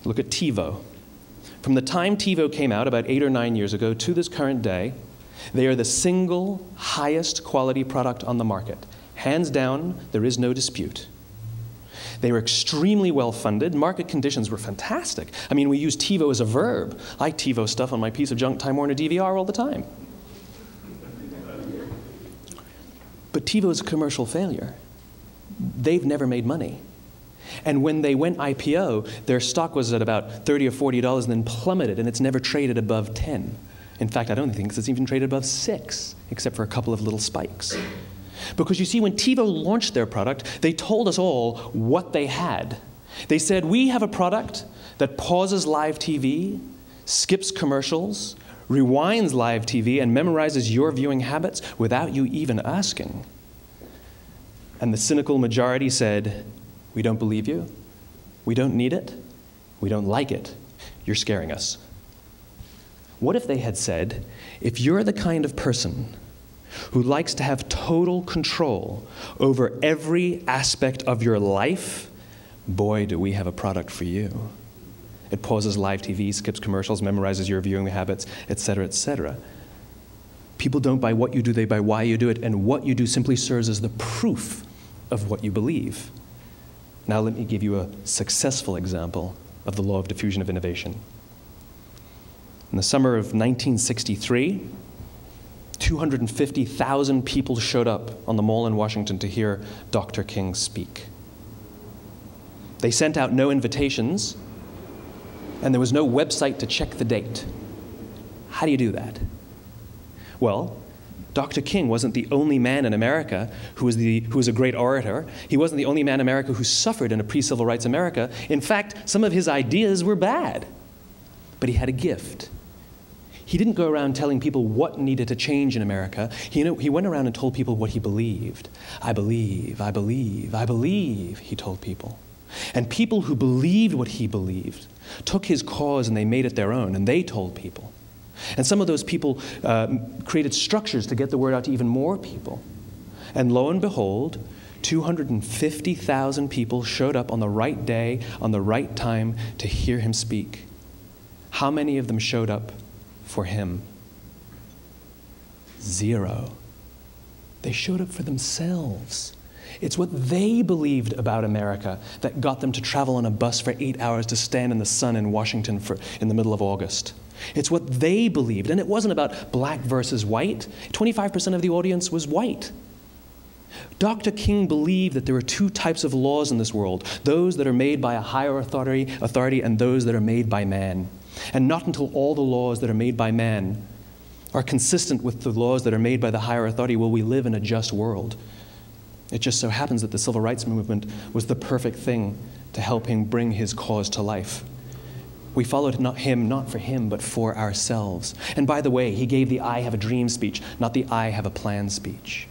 Look at Tivo. From the time Tivo came out about 8 or 9 years ago to this current day, they are the single highest quality product on the market. Hands down, there is no dispute. They were extremely well funded. Market conditions were fantastic. I mean, we use Tivo as a verb. I Tivo stuff on my piece of junk Time Warner DVR all the time. But Tivo is a commercial failure. They've never made money. And when they went IPO, their stock was at about $30 or $40 and then plummeted, and it's never traded above 10. In fact, I don't think it's even traded above 6, except for a couple of little spikes. Because you see, when Tivo launched their product, they told us all what they had. They said, we have a product that pauses live TV, skips commercials, rewinds live TV, and memorizes your viewing habits without you even asking. And the cynical majority said, we don't believe you, we don't need it, we don't like it, you're scaring us. What if they had said, if you're the kind of person who likes to have total control over every aspect of your life, boy, do we have a product for you. It pauses live TV, skips commercials, memorizes your viewing habits, etc., etc. People don't buy what you do, they buy why you do it, and what you do simply serves as the proof of what you believe. Now let me give you a successful example of the law of diffusion of innovation. In the summer of 1963, 250,000 people showed up on the Mall in Washington to hear Dr. King speak. They sent out no invitations, and there was no website to check the date. How do you do that? Well, Dr. King wasn't the only man in America who was a great orator. He wasn't the only man in America who suffered in a pre-civil rights America. In fact, some of his ideas were bad, but he had a gift. He didn't go around telling people what needed to change in America. He went around and told people what he believed. I believe, I believe, I believe, he told people. And people who believed what he believed took his cause and they made it their own, and they told people. And some of those people created structures to get the word out to even more people. And lo and behold, 250,000 people showed up on the right day, on the right time to hear him speak. How many of them showed up for him? 0. They showed up for themselves. It's what they believed about America that got them to travel on a bus for 8 hours to stand in the sun in Washington in the middle of August. It's what they believed, and it wasn't about black versus white. 25% of the audience was white. Dr. King believed that there are 2 types of laws in this world, those that are made by a higher authority and those that are made by man. And not until all the laws that are made by man are consistent with the laws that are made by the higher authority will we live in a just world. It just so happens that the civil rights movement was the perfect thing to help him bring his cause to life. We followed him not for him, but for ourselves. And by the way, he gave the I have a dream speech, not the I have a plan speech.